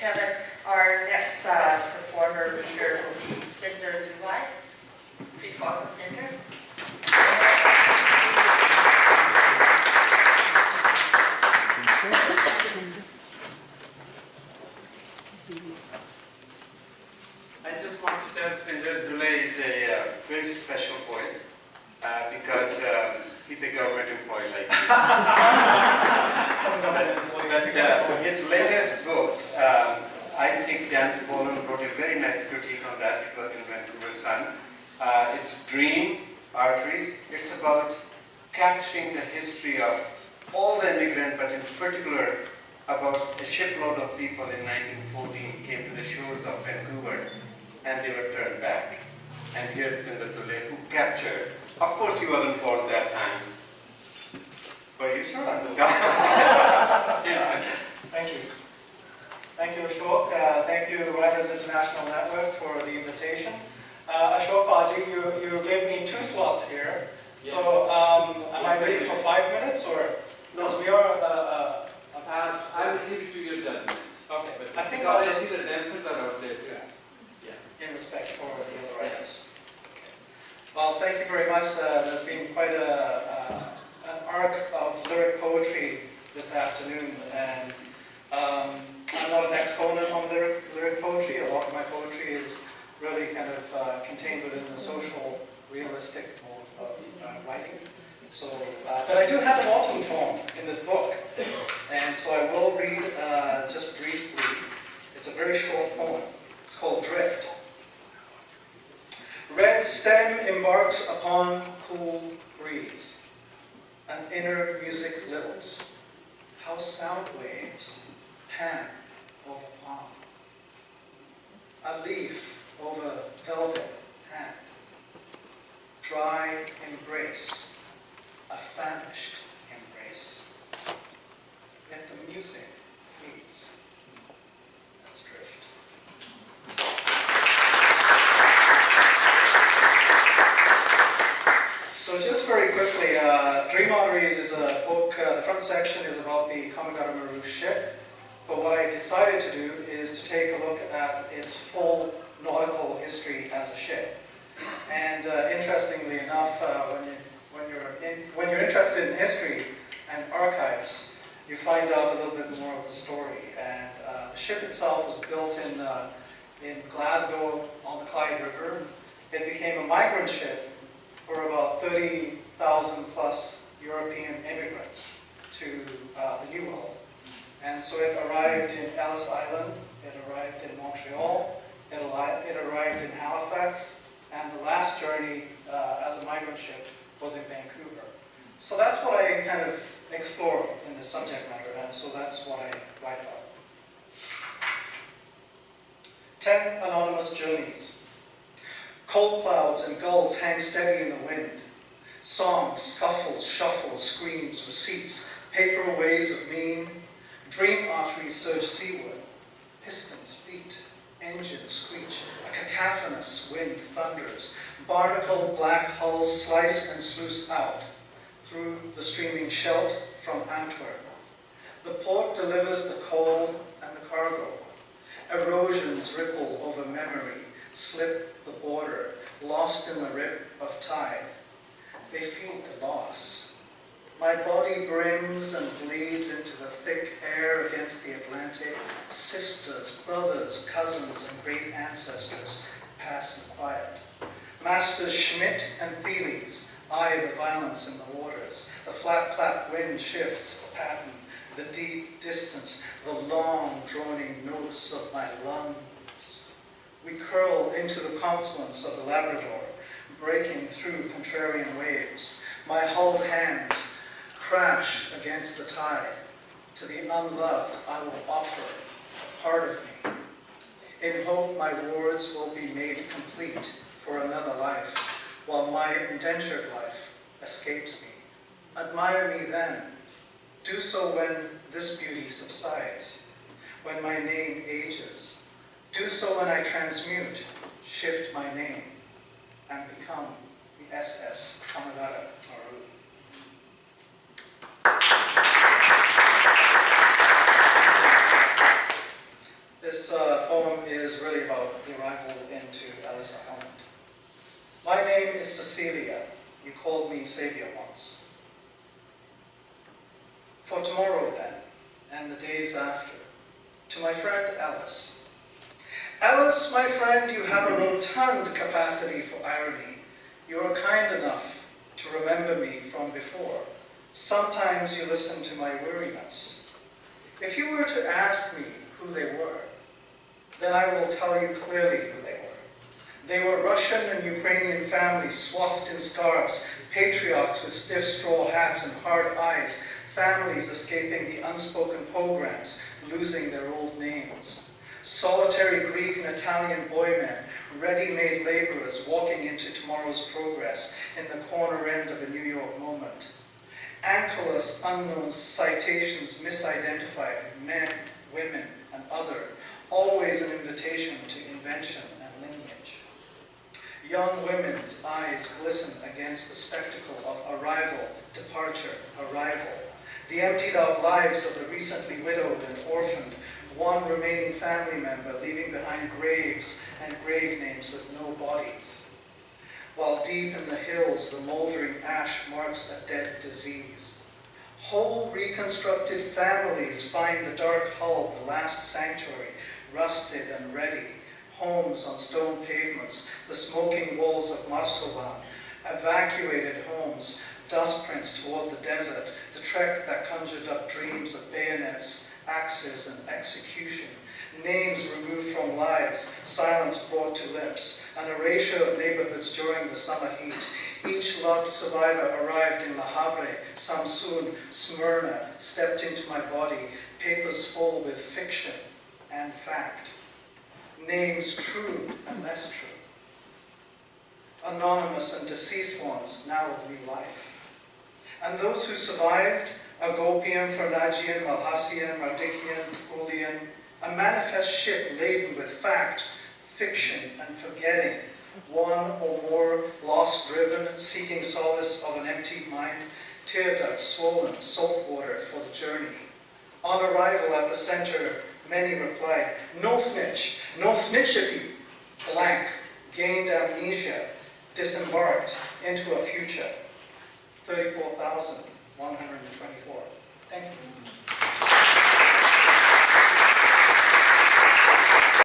Kevin. Our next performer leader will be Phinder Dulai. Please welcome Phinder. I just want to tell Phinder Dulai is a very special poet because he's a government employee like me. But his latest book, I think Dan Spolen wrote a very nice critique on that. It was in Vancouver Sun. It's Dream Arteries. It's about capturing the history of all the immigrants, but in particular about a shipload of people in 1914 came to the shores of Vancouver and they were turned back. And here's Phinder Dulai, who captured. Of course, you weren't born that time. Were you sure? Yeah. Thank you. Thank you, Ashok. Thank you, Writers International Network, for the invitation. Ashok Baji, you gave me 2 slots here. Yes. So, am I ready for 5 minutes, or? Because we are... I will leave it to your judgment. Okay. But I think I'll just... see the dancers are out there. In respect for the other writers. Okay. Well, thank you very much. There's been quite an arc of lyric poetry this afternoon, and I'm not an exponent on lyric poetry. A lot of my poetry is really kind of contained within the social, realistic mode of writing. So, but I do have an autumn poem in this book, and so I will read just briefly. It's a very short poem. It's called Drift. Red stem embarks upon cool breeze. An inner music lilts. How sound waves pan over palm. A leaf over velvet hand. Dry embrace. A famished embrace. Yet the music fleets. That's Drift. So just very quickly, Dream Arteries is a book, the front section is about the Kamigata Maru ship, but what I decided to do is to take a look at its full nautical history as a ship. And interestingly enough, when you're interested in history and archives, you find out a little bit more of the story. And the ship itself was built in Glasgow on the Clyde River. It became a migrant ship for about 30,000 plus European immigrants to the New World. And so it arrived in Ellis Island, it arrived in Montreal, it arrived in Halifax, and the last journey as a migrant ship was in Vancouver. So that's what I kind of explore in the subject matter, and so that's what I write about. 10 anonymous journeys. Cold clouds and gulls hang steady in the wind. Songs, scuffles, shuffles, screams, receipts, paper ways of mean. Dream arteries surge seaward. Pistons beat, engines screech. A cacophonous wind thunders. Barnacled black hulls slice and sluice out through the streaming Scheldt from Antwerp. The port delivers the coal and the cargo. Erosions ripple over memory, slip the border, lost in the rip of tide. They feel the loss. My body brims and bleeds into the thick air against the Atlantic. Sisters, brothers, cousins, and great ancestors pass in quiet. Masters Schmidt and Thieles eye the violence in the waters. The flat wind shifts the pattern, the deep distance, the long droning notes of my lungs. We curl into the confluence of the Labrador, breaking through contrarian waves. My hulled hands crash against the tide. To the unloved I will offer part of me. In hope my wards will be made complete for another life, while my indentured life escapes me. Admire me then. Do so when this beauty subsides, when my name ages. Do so when I transmute, shift my name, and become the SS Kamigata Maru. This is really about the arrival into Ellis Island. My name is Cecilia. You called me Savior once. For tomorrow then, and the days after, to my friend Alice. Alice, my friend, you have a rotund capacity for irony. You are kind enough to remember me from before. Sometimes you listen to my weariness. If you were to ask me who they were, then I will tell you clearly who they were. They were Russian and Ukrainian families swathed in scarves, patriarchs with stiff straw hats and hard eyes, families escaping the unspoken pogroms, losing their old names. Solitary Greek and Italian boymen, ready-made laborers walking into tomorrow's progress in the corner end of a New York moment. Ankleless, unknown citations misidentified men, women, and other, always an invitation to invention and lineage. Young women's eyes glisten against the spectacle of arrival, departure, arrival. The emptied-out lives of the recently widowed and orphaned, one remaining family member leaving behind graves and grave names with no bodies. While deep in the hills, the moldering ash marks a dead disease. Whole reconstructed families find the dark hull of the last sanctuary, rusted and ready, homes on stone pavements, the smoking walls of Marsovan, evacuated homes, dust prints toward the desert, the trek that conjured up dreams of bayonets, axes, and execution, names removed from lives, silence brought to lips, an erasure of neighborhoods during the summer heat. Each loved survivor arrived in La Havre, Samsun, Smyrna, stepped into my body, papers full with fiction and fact. Names true and less true. Anonymous and deceased ones, now with new life. And those who survived, Agopian, Farnagian, Malhassian, Mardikian, Ulian, a manifest ship laden with fact, fiction, and forgetting, one or more lost-driven, seeking solace of an emptied mind, tear ducts swollen, salt water for the journey. On arrival at the center, many replied, no snitch, no snitchity, blank, gained amnesia, disembarked into a future. 34,124. Thank you.